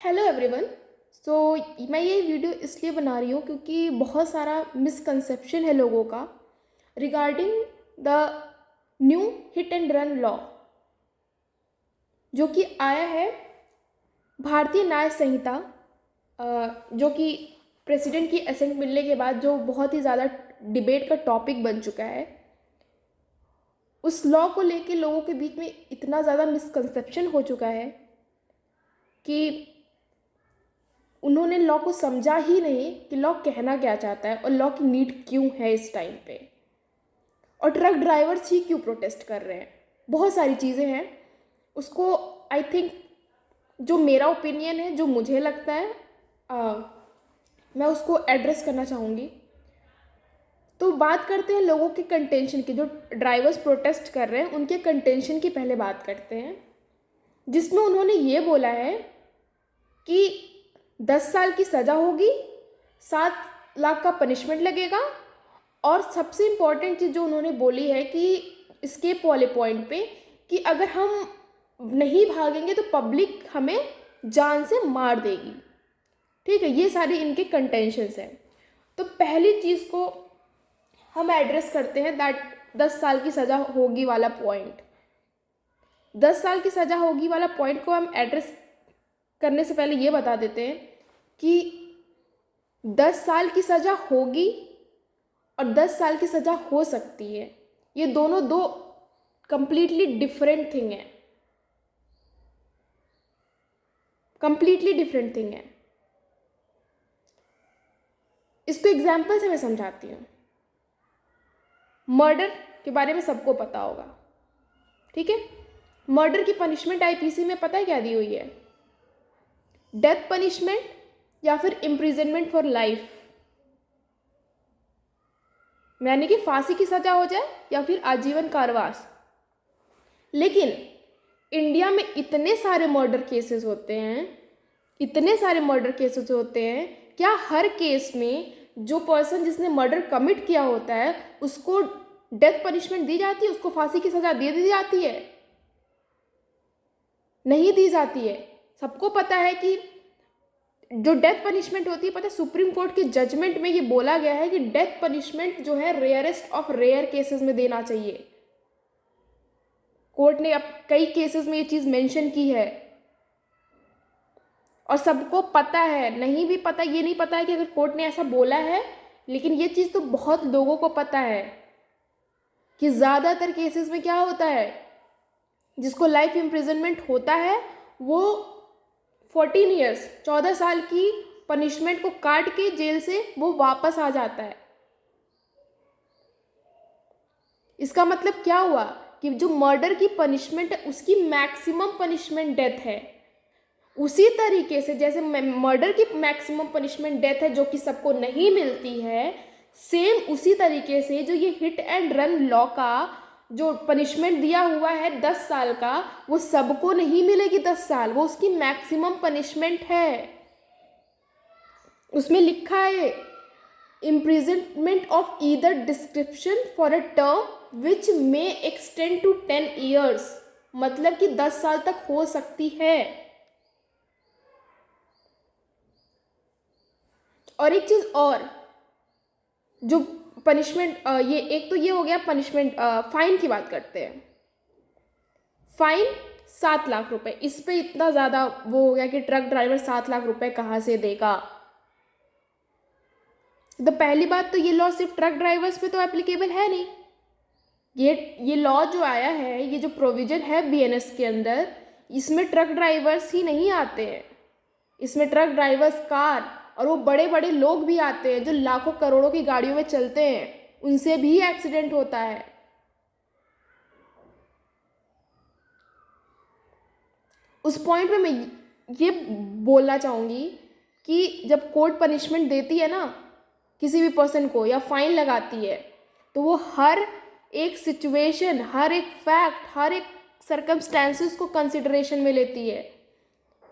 Hello everyone. सो मैं ये video इसलिए बना रही हूँ क्योंकि बहुत सारा मिसकंसेप्शन है लोगों का regarding the new hit and run law जो कि आया है भारतीय न्याय संहिता, जो कि प्रेसिडेंट की असेंट मिलने के बाद जो बहुत ही ज़्यादा डिबेट का टॉपिक बन चुका है। उस लॉ को लेके लोगों के बीच में इतना ज़्यादा मिसकंसेप्शन हो चुका है कि उन्होंने लॉ को समझा ही नहीं कि लॉ कहना क्या चाहता है और लॉ की नीड क्यों है इस टाइम पे, और ट्रक ड्राइवर्स ही क्यों प्रोटेस्ट कर रहे हैं। बहुत सारी चीज़ें हैं उसको। आई थिंक जो मेरा ओपिनियन है, जो मुझे लगता है, मैं उसको एड्रेस करना चाहूँगी। तो बात करते हैं लोगों के कंटेंशन की, जो ड्राइवर्स प्रोटेस्ट कर रहे हैं उनके कंटेंशन की पहले बात करते हैं, जिसमें उन्होंने ये बोला है कि 10 साल की सज़ा होगी, 7 लाख का पनिशमेंट लगेगा, और सबसे इम्पॉर्टेंट चीज़ जो उन्होंने बोली है कि एस्केप वाले पॉइंट पे, कि अगर हम नहीं भागेंगे तो पब्लिक हमें जान से मार देगी। ठीक है, ये सारे इनके कंटेंशंस हैं। तो पहली चीज़ को हम एड्रेस करते हैं, दैट 10 साल की सज़ा होगी वाला पॉइंट। 10 साल की सज़ा होगी वाला पॉइंट को हम एड्रेस करने से पहले ये बता देते हैं कि 10 साल की सज़ा होगी और 10 साल की सज़ा हो सकती है, ये दोनों दो कंप्लीटली डिफरेंट थिंग है। कंप्लीटली डिफरेंट थिंग है। इसको एग्जाम्पल से मैं समझाती हूँ। मर्डर के बारे में सबको पता होगा, ठीक है। मर्डर की पनिशमेंट आईपीसी में पता है क्या दी हुई है? डेथ पनिशमेंट या फिर इम्प्रिजनमेंट फॉर लाइफ, यानी कि फांसी की सजा हो जाए या फिर आजीवन कारावास। लेकिन इंडिया में इतने सारे मर्डर केसेस होते हैं, इतने सारे मर्डर केसेस होते हैं, क्या हर केस में जो पर्सन जिसने मर्डर कमिट किया होता है उसको डेथ पनिशमेंट दी जाती है, उसको फांसी की सज़ा दे दी जाती है? नहीं दी जाती है। सबको पता है कि जो डेथ पनिशमेंट होती है, पता है सुप्रीम कोर्ट के जजमेंट में ये बोला गया है कि डेथ पनिशमेंट जो है रेयरेस्ट ऑफ रेयर केसेस में देना चाहिए। कोर्ट ने अब कई केसेस में ये चीज़ मेंशन की है और सबको पता है। नहीं भी पता, ये नहीं पता है कि अगर कोर्ट ने ऐसा बोला है, लेकिन ये चीज़ तो बहुत लोगों को पता है कि ज़्यादातर केसेस में क्या होता है, जिसको लाइफ इम्प्रिजनमेंट होता है वो 14 ईयर्स 14 साल की पनिशमेंट को काट के जेल से वो वापस आ जाता है। इसका मतलब क्या हुआ कि जो मर्डर की पनिशमेंट है उसकी मैक्सिमम पनिशमेंट डेथ है। उसी तरीके से जैसे मर्डर की मैक्सिमम पनिशमेंट डेथ है, जो कि सबको नहीं मिलती है, सेम उसी तरीके से जो ये हिट एंड रन लॉ का जो पनिशमेंट दिया हुआ है 10 साल का, वो सबको नहीं मिलेगी 10 साल, वो उसकी मैक्सिमम पनिशमेंट है। उसमें लिखा है imprisonment of either description for a term which may extend to 10 years, मतलब कि 10 साल तक हो सकती है। और एक चीज़ और, जो पनिशमेंट, ये एक तो ये हो गया पनिशमेंट। फाइन की बात करते हैं। फाइन 7 लाख रुपए, इस पे इतना ज़्यादा वो हो गया कि ट्रक ड्राइवर 7 लाख रुपए कहाँ से देगा। तो पहली बात तो ये लॉ सिर्फ ट्रक ड्राइवर्स पे तो एप्लीकेबल है नहीं। ये लॉ जो आया है, ये जो प्रोविज़न है बीएनएस के अंदर, इसमें ट्रक ड्राइवर्स ही नहीं आते हैं। इसमें ट्रक ड्राइवर्स, कार और वो बड़े बड़े लोग भी आते हैं जो लाखों करोड़ों की गाड़ियों में चलते हैं, उनसे भी एक्सीडेंट होता है। उस पॉइंट पे मैं ये बोलना चाहूँगी कि जब कोर्ट पनिशमेंट देती है ना किसी भी पर्सन को या फाइन लगाती है, तो वो हर एक सिचुएशन, हर एक फैक्ट, हर एक सर्कमस्टेंसेस को कंसिडरेशन में लेती है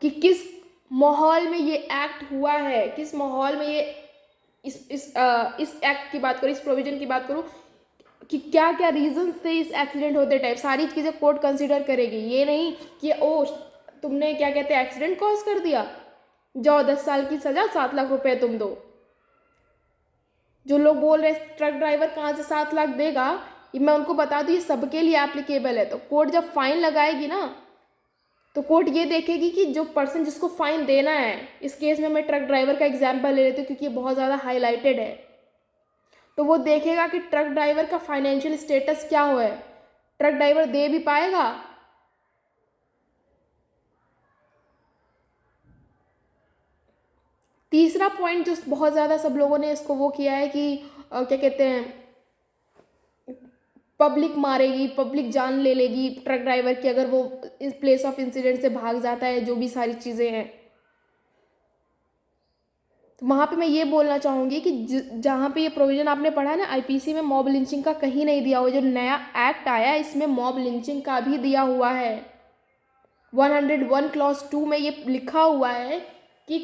कि किस माहौल में ये एक्ट हुआ है, किस माहौल में ये इस एक्ट की बात करूँ, इस प्रोविज़न की बात करूँ कि क्या क्या रीजंस थे इस एक्सीडेंट होते टाइप, सारी चीज़ें कोर्ट कंसिडर करेगी। ये नहीं कि ओ तुमने क्या कहते हैं एक्सीडेंट कॉज कर दिया, जाओ 10 साल की सज़ा, 7 लाख रुपए तुम दो। जो लोग बोल रहे हैं ट्रक ड्राइवर कहाँ से 7 लाख देगा, ये मैं उनको बता दूँ, ये सबके लिए एप्लीकेबल है। तो कोर्ट जब फाइन लगाएगी ना, तो कोर्ट ये देखेगी कि जो पर्सन जिसको फाइन देना है, इस केस में मैं ट्रक ड्राइवर का एग्जाम्पल ले लेती हूँ क्योंकि ये बहुत ज़्यादा हाईलाइटेड है, तो वो देखेगा कि ट्रक ड्राइवर का फाइनेंशियल स्टेटस क्या हुआ है, ट्रक ड्राइवर दे भी पाएगा। तीसरा पॉइंट जो बहुत ज़्यादा सब लोगों ने इसको वो किया है कि क्या कहते हैं, पब्लिक मारेगी, पब्लिक जान ले लेगी ट्रक ड्राइवर की अगर वो इस प्लेस ऑफ इंसिडेंट से भाग जाता है, जो भी सारी चीज़ें हैं। तो वहाँ पे मैं ये बोलना चाहूँगी कि जहाँ पे ये प्रोविज़न आपने पढ़ा है ना आईपीसी में, मॉब लिंचिंग का कहीं नहीं दिया हुआ। जो नया एक्ट आया है इसमें मॉब लिंचिंग का भी दिया हुआ है। 101 क्लॉज 2 में ये लिखा हुआ है कि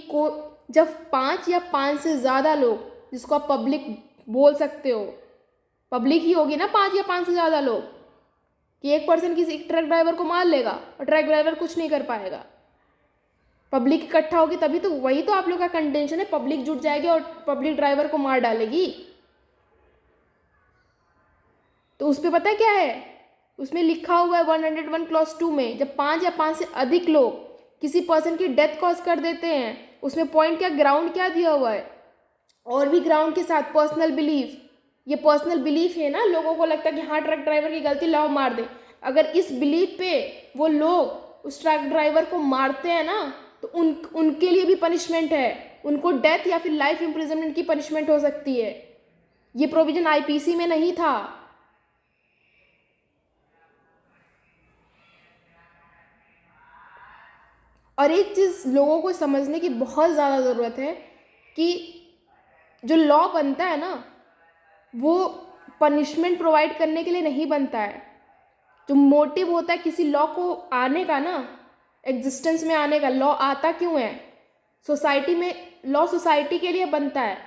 जब 5 या 5 से ज़्यादा लोग, जिसको आप पब्लिक बोल सकते हो, पब्लिक ही होगी ना 5 या 5 से ज़्यादा लोग, कि एक पर्सन किसी ट्रक ड्राइवर को मार लेगा और ट्रक ड्राइवर कुछ नहीं कर पाएगा। पब्लिक इकट्ठा होगी तभी तो, वही तो आप लोग का कंटेंशन है, पब्लिक जुट जाएगी और पब्लिक ड्राइवर को मार डालेगी। तो उस पर पता है क्या है, उसमें लिखा हुआ है 101 क्लॉज 2 में, जब 5 या 5 से अधिक लोग किसी पर्सन की डेथ कॉज कर देते हैं, उसमें पॉइंट क्या, ग्राउंड क्या दिया हुआ है, और भी ग्राउंड के साथ पर्सनल बिलीफ। ये पर्सनल बिलीफ है ना, लोगों को लगता है कि हाँ ट्रक ड्राइवर की गलती, लाओ मार दे। अगर इस बिलीफ पे वो लोग उस ट्रक ड्राइवर को मारते हैं ना, तो उनके लिए भी पनिशमेंट है, उनको डेथ या फिर लाइफ इम्प्रिजनमेंट की पनिशमेंट हो सकती है। ये प्रोविजन आईपीसी में नहीं था। और एक चीज़ लोगों को समझने की बहुत ज़्यादा ज़रूरत है कि जो लॉ बनता है ना, वो पनिशमेंट प्रोवाइड करने के लिए नहीं बनता है। जो मोटिव होता है किसी लॉ को आने का ना, एग्जिस्टेंस में आने का, लॉ आता क्यों है सोसाइटी में, लॉ सोसाइटी के लिए बनता है।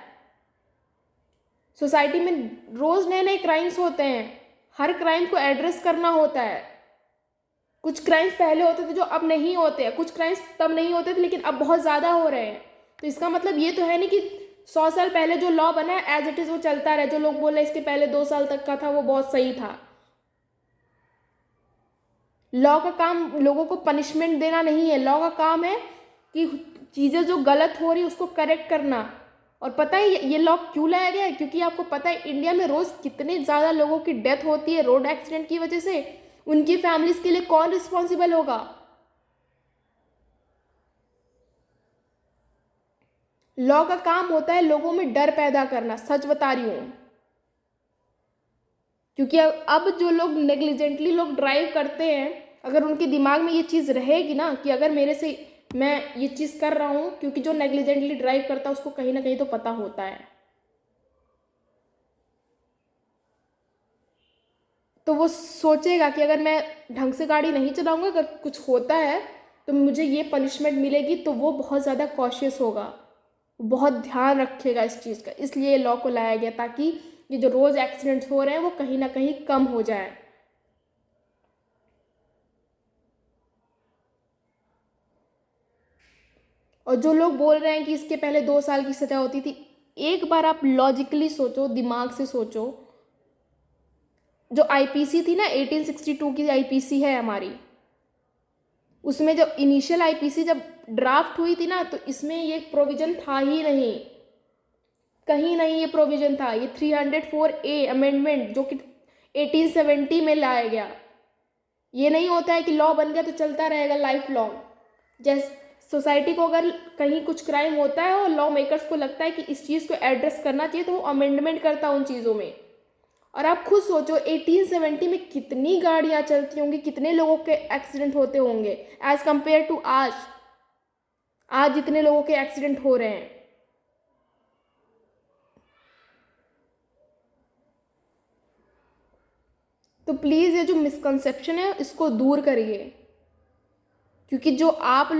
सोसाइटी में रोज़ नए नए क्राइम्स होते हैं, हर क्राइम को एड्रेस करना होता है। कुछ क्राइम्स पहले होते थे जो अब नहीं होते हैं, कुछ क्राइम्स तब नहीं होते थे लेकिन अब बहुत ज़्यादा हो रहे हैं। तो इसका मतलब ये तो है नहीं कि 100 साल पहले जो लॉ बना है एज इट इज़ वो चलता रहे। जो लोग बोल रहे हैं इसके पहले 2 साल तक का था वो बहुत सही था। लॉ का काम लोगों को पनिशमेंट देना नहीं है, लॉ का काम है कि चीज़ें जो गलत हो रही उसको करेक्ट करना। और पता है ये लॉ क्यों लाया गया है, क्योंकि आपको पता है इंडिया में रोज़ कितने ज़्यादा लोगों की डेथ होती है रोड एक्सीडेंट की वजह से। उनकी फैमिलीज के लिए कौन रिस्पॉन्सिबल होगा? लॉ का काम होता है लोगों में डर पैदा करना, सच बता रही हूँ। क्योंकि अब जो लोग नेग्लिजेंटली लोग ड्राइव करते हैं, अगर उनके दिमाग में ये चीज़ रहेगी ना कि अगर मेरे से मैं ये चीज़ कर रहा हूँ, क्योंकि जो नेग्लिजेंटली ड्राइव करता है उसको कहीं ना कहीं तो पता होता है, तो वो सोचेगा कि अगर मैं ढंग से गाड़ी नहीं चलाऊंगा, अगर कुछ होता है तो मुझे ये पनिशमेंट मिलेगी, तो वो बहुत ज़्यादा कॉशियस होगा, बहुत ध्यान रखेगा इस चीज़ का। इसलिए लॉ को लाया गया ताकि ये जो रोज़ एक्सीडेंट्स हो रहे हैं वो कहीं ना कहीं कम हो जाए। और जो लोग बोल रहे हैं कि इसके पहले 2 साल की सज़ा होती थी, एक बार आप लॉजिकली सोचो, दिमाग से सोचो। जो आईपीसी थी ना 1862 की आईपीसी है हमारी, उसमें जब इनिशियल आईपीसी जब ड्राफ्ट हुई थी ना, तो इसमें ये प्रोविज़न था ही नहीं, कहीं नहीं ये प्रोविज़न था। ये 304A अमेंडमेंट जो कि 1870 में लाया गया। ये नहीं होता है कि लॉ बन गया तो चलता रहेगा लाइफ लॉन्ग। जैसे सोसाइटी को अगर कहीं कुछ क्राइम होता है और लॉ मेकर्स को लगता है कि इस चीज़ को एड्रेस करना चाहिए, तो वो अमेंडमेंट करता है उन चीज़ों में। और आप खुद सोचो 1870 में कितनी गाड़ियाँ चलती होंगी, कितने लोगों के एक्सीडेंट होते होंगे एज़ कम्पेयर टू आज। आज जितने लोगों के एक्सीडेंट हो रहे हैं, तो प्लीज़ ये जो मिसकंसेप्शन है इसको दूर करिए। क्योंकि जो आप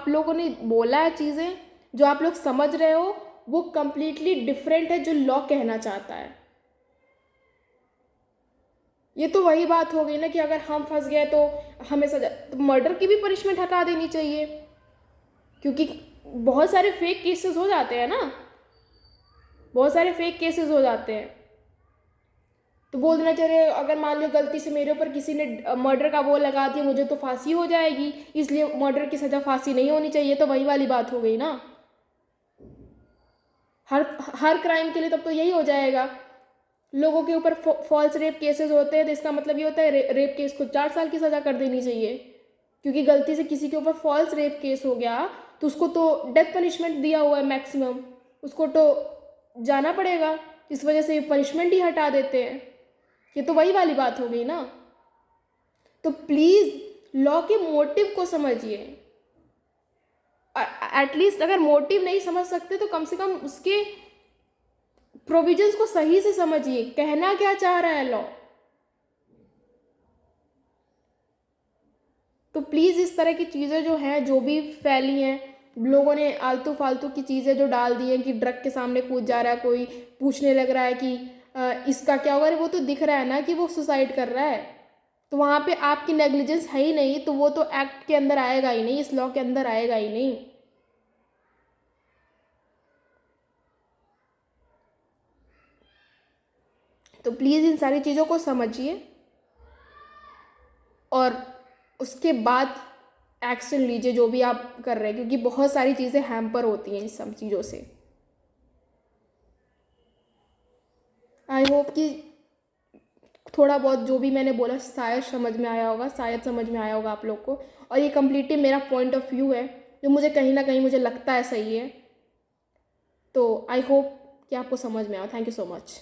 लोगों ने बोला है, चीज़ें जो आप लोग समझ रहे हो वो कम्प्लीटली डिफरेंट है जो लॉ कहना चाहता है। ये तो वही बात हो गई ना कि अगर हम फंस गए तो हमें सजा, तो मर्डर की भी पनिशमेंट हटा देनी चाहिए। क्योंकि बहुत सारे फेक केसेस हो जाते हैं ना, बहुत सारे फेक केसेस हो जाते हैं। तो बोल देना चाहिए अगर मान लो गलती से मेरे ऊपर किसी ने मर्डर का वो लगा दिया, मुझे तो फांसी हो जाएगी, इसलिए मर्डर की सज़ा फांसी नहीं होनी चाहिए, तो वही वाली बात हो गई ना। हर हर क्राइम के लिए तब तो यही हो जाएगा। लोगों के ऊपर फॉल्स रेप केसेस होते हैं, तो इसका मतलब ये होता है रेप केस को 4 साल की सज़ा कर देनी चाहिए, क्योंकि गलती से किसी के ऊपर फॉल्स रेप केस हो गया तो उसको तो डेथ पनिशमेंट दिया हुआ है मैक्सिमम, उसको तो जाना पड़ेगा, इस वजह से पनिशमेंट ही हटा देते हैं। ये तो वही वाली बात हो गई ना। तो प्लीज़ लॉ के मोटिव को समझिए। एटलीस्ट अगर मोटिव नहीं समझ सकते तो कम से कम उसके प्रोविजंस को सही से समझिए, कहना क्या चाह रहा है लॉ। तो प्लीज़ इस तरह की चीज़ें जो हैं, जो भी फैली हैं, लोगों ने आलतू फालतू की चीज़ें जो डाल दी हैं कि ड्रग के सामने कूद जा रहा है, कोई पूछने लग रहा है कि इसका क्या होगा, वो तो दिख रहा है ना कि वो सुसाइड कर रहा है, तो वहाँ पे आपकी नेग्लिजेंस है ही नहीं, तो वो तो एक्ट के अंदर आएगा ही नहीं, इस लॉ के अंदर आएगा ही नहीं। तो प्लीज़ इन सारी चीज़ों को समझिए और उसके बाद एक्शन लीजिए जो भी आप कर रहे हैं, क्योंकि बहुत सारी चीज़ें हैम्पर होती हैं इन सब चीज़ों से। आई होप कि थोड़ा बहुत जो भी मैंने बोला शायद समझ में आया होगा, शायद समझ में आया होगा आप लोग को, और ये कम्प्लीटली मेरा पॉइंट ऑफ व्यू है जो मुझे कहीं ना कहीं मुझे लगता है सही है। तो आई होप कि आपको समझ में आया। Thank you so much.